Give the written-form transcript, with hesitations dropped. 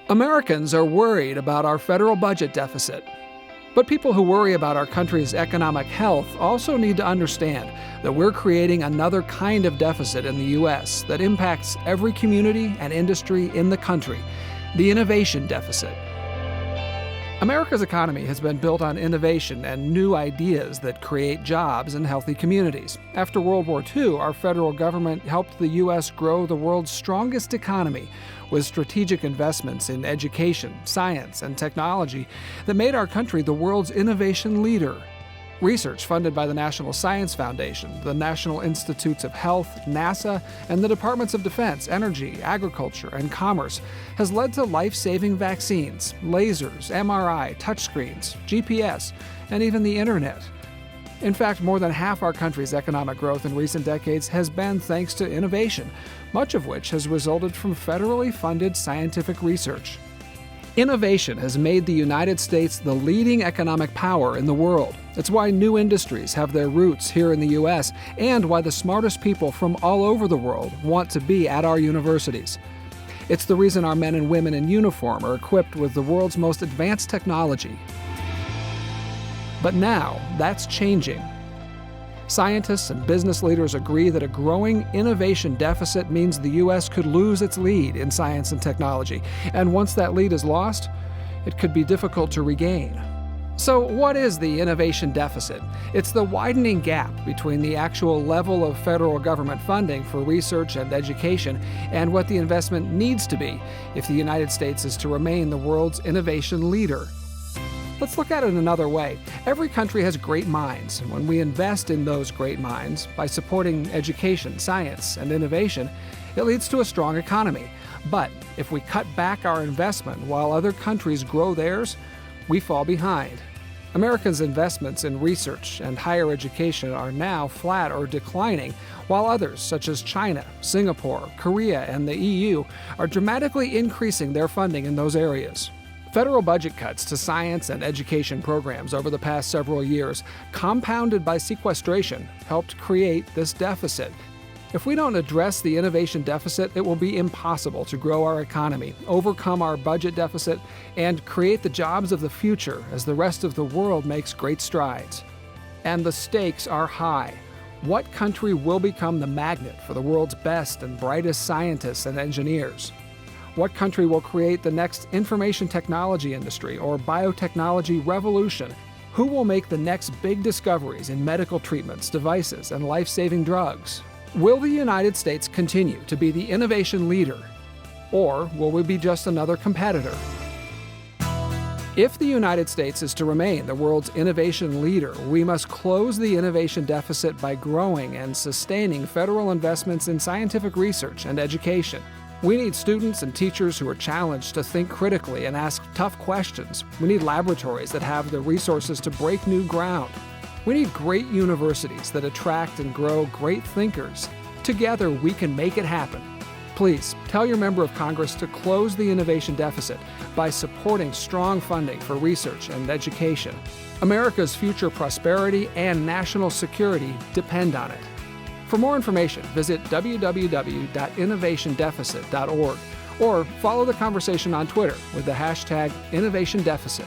Americans are worried about our federal budget deficit. But people who worry about our country's economic health also need to understand that we're creating another kind of deficit in the U.S. that impacts every community and industry in the country, the innovation deficit. America's economy has been built on innovation and new ideas that create jobs and healthy communities. After World War II, our federal government helped the U.S. grow the world's strongest economy with strategic investments in education, science, and technology that made our country the world's innovation leader. Research funded by the National Science Foundation, the National Institutes of Health, NASA, and the Departments of Defense, Energy, Agriculture, and Commerce has led to life-saving vaccines, lasers, MRI, touchscreens, GPS, and even the Internet. In fact, more than half our country's economic growth in recent decades has been thanks to innovation, much of which has resulted from federally funded scientific research. Innovation has made the United States the leading economic power in the world. It's why new industries have their roots here in the U.S. and why the smartest people from all over the world want to be at our universities. It's the reason our men and women in uniform are equipped with the world's most advanced technology. But now, that's changing. Scientists and business leaders agree that a growing innovation deficit means the U.S. could lose its lead in science and technology, and once that lead is lost, it could be difficult to regain. So what is the innovation deficit? It's the widening gap between the actual level of federal government funding for research and education and what the investment needs to be if the United States is to remain the world's innovation leader. Let's look at it another way. Every country has great minds, and when we invest in those great minds by supporting education, science, and innovation, it leads to a strong economy. But if we cut back our investment while other countries grow theirs, we fall behind. Americans' investments in research and higher education are now flat or declining, while others, such as China, Singapore, Korea, and the EU, are dramatically increasing their funding in those areas. Federal budget cuts to science and education programs over the past several years, compounded by sequestration, helped create this deficit. If we don't address the innovation deficit, it will be impossible to grow our economy, overcome our budget deficit, and create the jobs of the future as the rest of the world makes great strides. And the stakes are high. What country will become the magnet for the world's best and brightest scientists and engineers? What country will create the next information technology industry or biotechnology revolution? Who will make the next big discoveries in medical treatments, devices, and life-saving drugs? Will the United States continue to be the innovation leader, or will we be just another competitor? If the United States is to remain the world's innovation leader, we must close the innovation deficit by growing and sustaining federal investments in scientific research and education. We need students and teachers who are challenged to think critically and ask tough questions. We need laboratories that have the resources to break new ground. We need great universities that attract and grow great thinkers. Together, we can make it happen. Please tell your member of Congress to close the innovation deficit by supporting strong funding for research and education. America's future prosperity and national security depend on it. For more information, visit www.innovationdeficit.org or follow the conversation on Twitter with the hashtag InnovationDeficit.